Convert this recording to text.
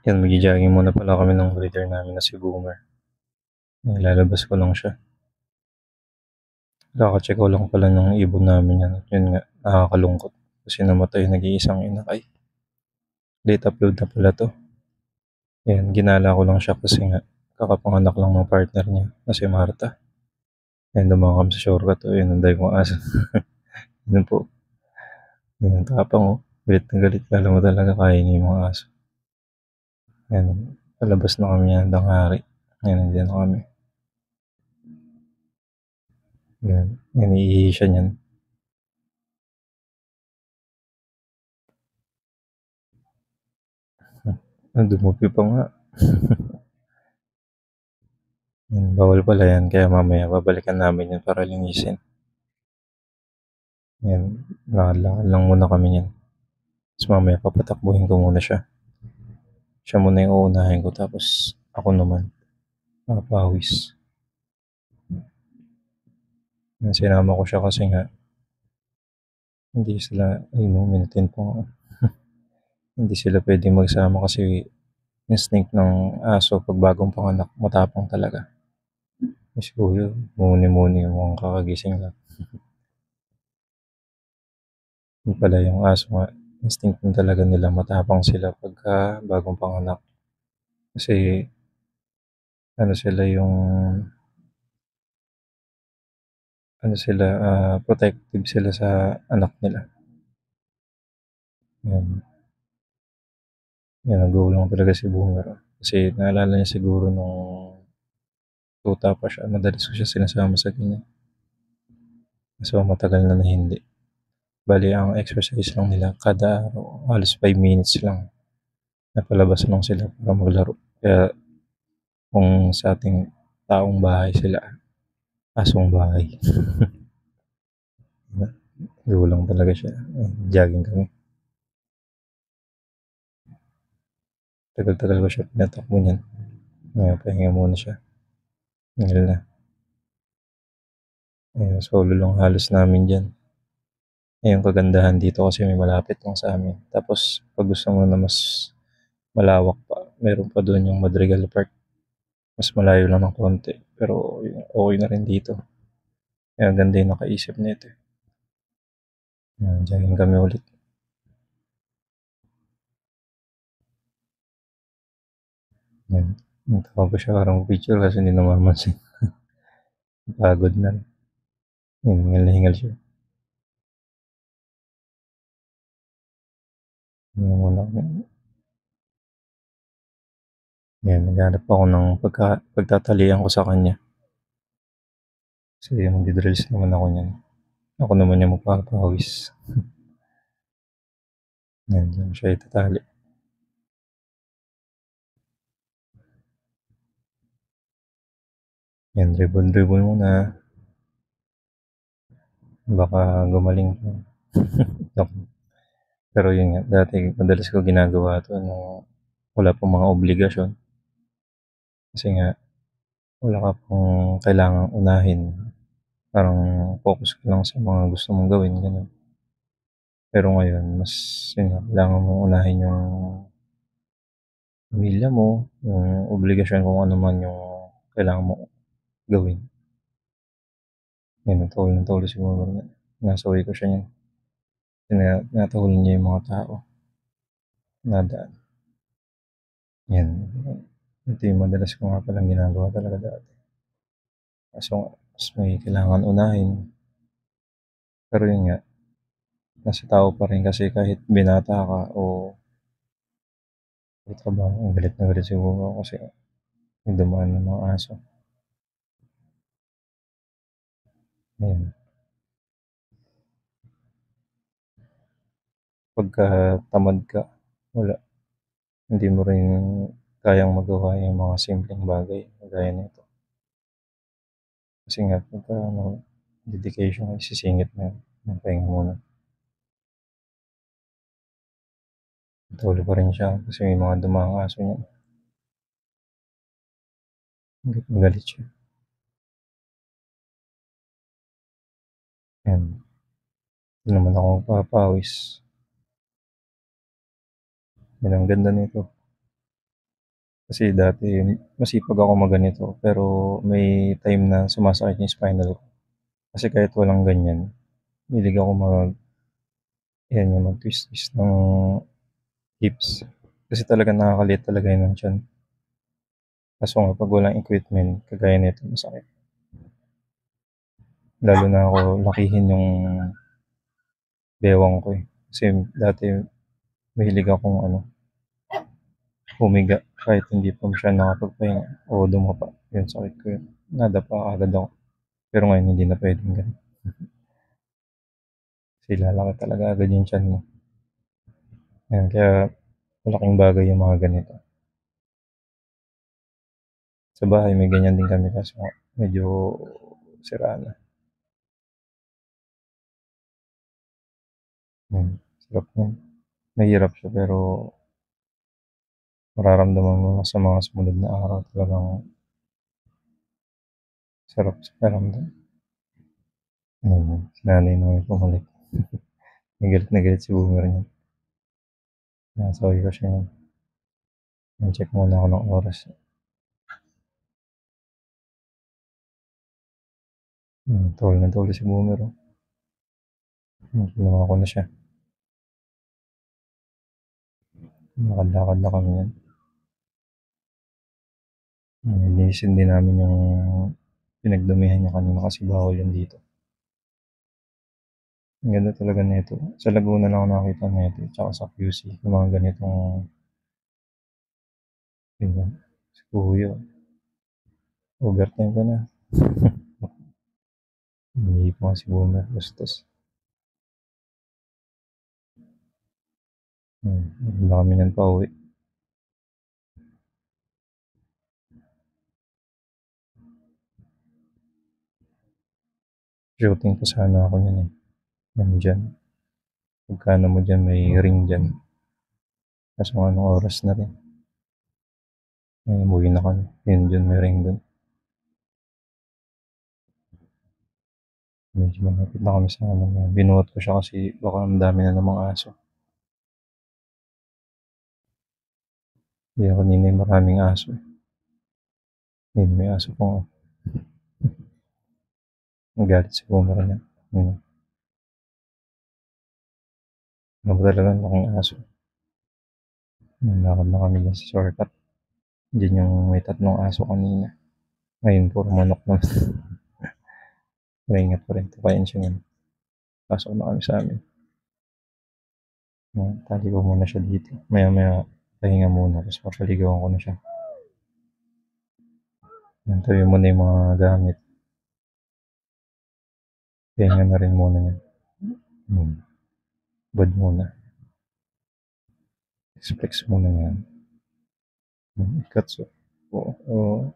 Yan, magi-jogging muna pala kami ng breeder namin na si Boomer. Lalabas ko lang siya. Kaka-check ko lang pala ng ibon namin yan. Yun nga, nakakalungkot. Kasi namatay nag-iisang inakay. Late upload na pala to. Yan, ginala ko lang siya kasi nga kakapanganak lang ng partner niya na si Marta. Yan, dumaan kami sa shortcut. Yun, nanday kong aso. Yun po. Yan, tapang oh. Galit na galit. Kala mo talaga kaya niya yung mga aso. Yan, palabas na kami yan ng hari. Yan, nandiyan na kami. Yan, yan, iihi siya niyan. Dumupi pa nga. Bawal pala yan, kaya mamaya babalikan namin yan para linisin. Yan, lakad lang muna kami yan. Tapos mamaya papatakbuhin ko muna siya. Siya muna yung uunahin ko, tapos ako naman, papawis. Yan, sinama ko siya kasi nga, hindi sila, ayun o, minutin po ako. Hindi sila pwedeng magsama kasi instinct ng aso pag bagong panganak, matapang talaga. Kasi kuya, muni-muni yung mga kakagising lang. Yun pala yung aso nga, instinct din talaga nila, matapang sila pagka bagong panganak. Kasi ano sila yung ano sila, protective sila sa anak nila. Yan, yan nag-go lang talaga si Boomer. Kasi naalala niya siguro nung tuta pa siya, madalas ko siya sinasama sa ganyan. So matagal na na hindi. Bali, ang exercise lang nila kada araw, halos 5 minutes lang. Napalabas lang sila para maglaro. Kaya kung sa ating taong bahay sila, asong bahay. Gulang talaga siya. Jogging kami. Tagal-tagal ko siya pinatakbo niyan. Ngayon, pahinga muna siya. Ngayon na. Ayun, solo lang halos namin dyan. Yung kagandahan dito kasi may malapit lang sa amin. Tapos, pag gusto mo na mas malawak pa, meron pa doon yung Madrigal Park. Mas malayo lang ng konti. Pero okay na rin dito. Kaya ganda yung nakaisip nito. Yan, jogging kami ulit. Yan. Tawag ko siya karang picture kasi hindi namamansin. Pagod na. Yan, hingal na hingal siya. Yan muna kami. Yan, naghanap ako ng pagtatalian ko sa kanya. Kasi magdidrills naman ako niyan. Ako naman yung magpapawis. Yan, dyan siya itatali. Yan, dribble-dribble muna. Baka gumaling pa. Pero yun nga, dati madalas ko ginagawa to nung wala pang mga obligasyon. Kasi nga, wala ka pang kailangang unahin. Parang focus ka lang sa mga gusto mong gawin, ganun. Pero ngayon, mas yun nga, kailangan mong unahin yung pamilya mo, yung obligasyon kung ano man yung kailangan mo gawin. Yan, natulog siguro na. Nasaway ko siya yan. Tinatahol niya yung mga tao. Nadaan. Yan. Ito yung madalas ko nga palang ginagawa talaga dati. Kaso mas may kailangan unahin. Pero yun nga, nasa tao pa rin kasi kahit binata ka o may trabaho, ang galit na galit siguro ako kasi may dumaan ng mga aso. Yan. Pagka tamad ka, wala. Hindi mo rin kayang magawa yung mga simpleng bagay kagaya nito. Kasi nga, pagka ano, dedication ay sisingit na yun. Pahinga muna. Tulog pa rin siya kasi may mga dumang aso niya. Galit siya. Yan. Hindi naman ako magpapawis. Yan ang ganda nito. Kasi dati masipag ako magganito pero may time na sumasakit yung spinal ko. Kasi kahit walang ganyan, mahilig ako ayan yung mag-twist-twist ng hips. Kasi talagang nakakaliit talaga yun ng tiyan. Kaso nga 'pag walang equipment kagaya nito masakit. Lalo na ako lakihin yung bewang ko, eh. Kasi dati mahilig akong humiga kahit hindi pa siya nakapagpahinga o dumapa, yun sakit ko yun. Nadapa kaagad ako. Pero ngayon hindi na puwedeng gano'n. Kasi lalaki talaga agad yung tiyan mo. Ayan, kaya malaking bagay yung mga ganito. Sa bahay may ganyan din kami kaso nga medyo sira na. Sarap niyan. Mahirap siya pero mararamdaman mo sa mga sumunod na araw talagang sarap sa pakiramdam. Si nanay namin bumalik. Galit na galit si Boomer niyan. Sinasabi ko siya niyan. Check muna ako ng oras. Tol na tol si Boomer. Oh. Ginawa ko na siya. Lakad-lakad na kami yan. Linisin din namin yung pinagdumihan niya kanina kasi bawal yan dito. Ang ganda talaga nito. Sa Laguna lang ako nakakita nito. Tsaka sa QC. Yung mga ganitong yun, si Kuya. Overtime ka na. Hindi pa si Boomer. Bastos. Wala kami nyan pa uwi. Shooting pa sana ako nyan eh. Nandyan. Pagkano mo dyan may ring dyan. Kaso anong oras na rin. Ay, umuwi na kami. Yun dyan may ring dun. Medyo malapit na kami sa binuhat ko siya kasi baka ang dami na ng mga aso. Kaya kanina yung maraming aso. Yun, may aso po nga. Nagalit si Boomer niya. Ano ba talaga laking aso. Nalakad na kami dyan sa shortcut. Diyan yung may tatlong aso kanina. Ngayon puro manok na. Maingat pa rin. Tukayin siya ngayon. Pasok na kami sa amin. Tali ko muna siya dito. Maya maya pahinga muna. Tapos papaligawan ko na siya. Tabi mo na yung mga gamit. Pahinga na rin muna yan. Bad muna. Flex muna yan. Ikatso. Oo.